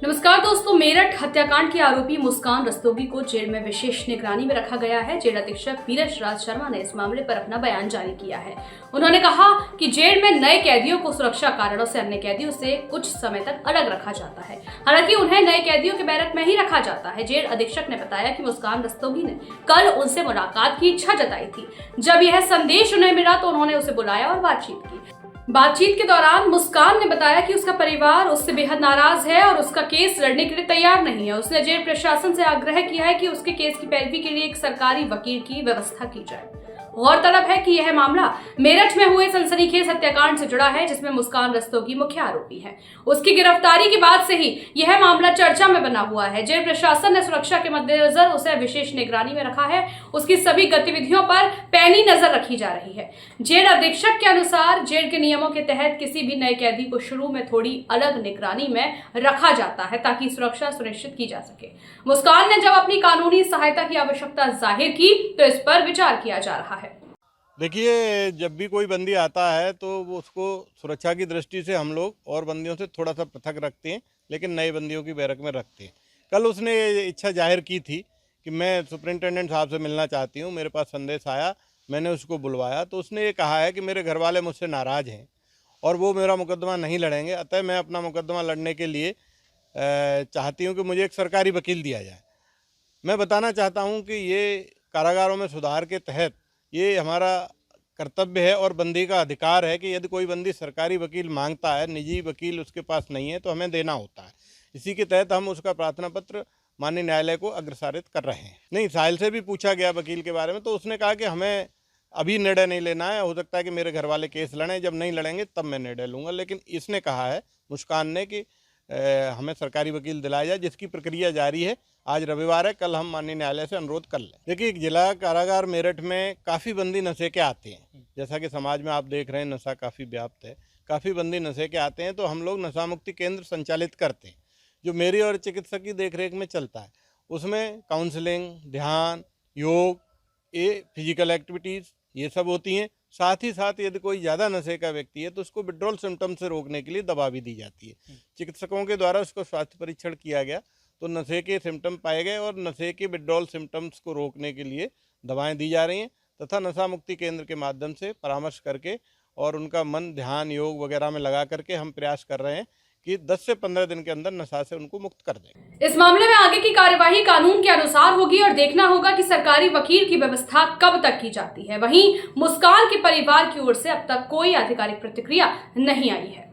नमस्कार दोस्तों, मेरठ हत्याकांड की आरोपी मुस्कान रस्तोगी को जेल में विशेष निगरानी में रखा गया है। जेल अधीक्षक पीरस राज शर्मा ने इस मामले पर अपना बयान जारी किया है। उन्होंने कहा कि जेल में नए कैदियों को सुरक्षा कारणों से अन्य कैदियों से कुछ समय तक अलग रखा जाता है। हालांकि उन्हें नए कैदियों के बैरक में ही रखा जाता है। जेल अधीक्षक ने बताया कि मुस्कान रस्तोगी ने कल उनसे मुलाकात की इच्छा जताई थी। जब यह संदेश उन्हें मिला तो उन्होंने उसे बुलाया और बातचीत की। बातचीत के दौरान मुस्कान ने बताया कि उसका परिवार उससे बेहद नाराज है और उसका केस लड़ने के लिए तैयार नहीं है। उसने जेल प्रशासन से आग्रह किया है कि उसके केस की पैरवी के लिए एक सरकारी वकील की व्यवस्था की जाए। गौरतलब है कि यह मामला मेरठ में हुए सनसनीखेज हत्याकांड से जुड़ा है, जिसमें मुस्कान रस्तोगी मुख्य आरोपी है। उसकी गिरफ्तारी के बाद से ही यह मामला चर्चा में बना हुआ है। जेल प्रशासन ने सुरक्षा के मद्देनजर उसे विशेष निगरानी में रखा है। उसकी सभी गतिविधियों पर पैनी नजर रखी जा रही है। जेल अधीक्षक के अनुसार जेल के नियमों के तहत किसी भी नए कैदी को शुरू में थोड़ी अलग निगरानी में रखा जाता है ताकि सुरक्षा सुनिश्चित की जा सके। मुस्कान ने जब अपनी कानूनी सहायता की आवश्यकता जाहिर की तो इस पर विचार किया जा रहा है। देखिए, जब भी कोई बंदी आता है तो वो उसको सुरक्षा की दृष्टि से हम लोग और बंदियों से थोड़ा सा पृथक रखते हैं, लेकिन नए बंदियों की बैरक में रखते हैं। कल उसने इच्छा जाहिर की थी कि मैं सुपरिंटेंडेंट साहब से मिलना चाहती हूँ। मेरे पास संदेश आया, मैंने उसको बुलवाया तो उसने ये कहा है कि मेरे घर वाले मुझसे नाराज़ हैं और वो मेरा मुकदमा नहीं लड़ेंगे। अतः मैं अपना मुकदमा लड़ने के लिए चाहती हूँ कि मुझे एक सरकारी वकील दिया जाए। मैं बताना चाहता हूँ कि ये कारागारों में सुधार के तहत ये हमारा कर्तव्य है और बंदी का अधिकार है कि यदि कोई बंदी सरकारी वकील मांगता है, निजी वकील उसके पास नहीं है, तो हमें देना होता है। इसी के तहत हम उसका प्रार्थना पत्र माननीय न्यायालय को अग्रसारित कर रहे हैं। नहीं, साहिल से भी पूछा गया वकील के बारे में, तो उसने कहा कि हमें अभी निर्णय नहीं लेना है, हो सकता है कि मेरे घर वाले केस लड़ें, जब नहीं लड़ेंगे तब मैं निर्णय लूँगा। लेकिन इसने कहा है मुस्कान ने कि हमें सरकारी वकील दिलाया जाए, जिसकी प्रक्रिया जारी है। आज रविवार है, कल हम माननीय न्यायालय से अनुरोध कर लें। देखिए, जिला कारागार मेरठ में काफ़ी बंदी नशे के आते हैं। जैसा कि समाज में आप देख रहे हैं, नशा काफ़ी व्याप्त है, काफ़ी बंदी नशे के आते हैं। तो हम लोग नशा मुक्ति केंद्र संचालित करते हैं, जो मेरी और चिकित्सक की देखरेख में चलता है। उसमें काउंसलिंग, ध्यान, योग, ये फिजिकल एक्टिविटीज़ ये सब होती हैं। साथ ही साथ यदि कोई ज़्यादा नशे का व्यक्ति है तो उसको विड्रॉल सिम्टम्स से रोकने के लिए दवा भी दी जाती है। चिकित्सकों के द्वारा उसको स्वास्थ्य परीक्षण किया गया तो नशे के सिम्टम पाए गए और नशे के विड्रॉल सिम्टम्स को रोकने के लिए दवाएं दी जा रही हैं तथा नशा मुक्ति केंद्र के माध्यम से परामर्श करके और उनका मन ध्यान योग वगैरह में लगा करके हम प्रयास कर रहे हैं कि 10 से 15 दिन के अंदर नशा से उनको मुक्त कर दें। इस मामले में आगे की कार्यवाही कानून के अनुसार होगी और देखना होगा कि सरकारी वकील की व्यवस्था कब तक की जाती है। वहीं मुस्कान के परिवार की ओर से अब तक कोई आधिकारिक प्रतिक्रिया नहीं आई है।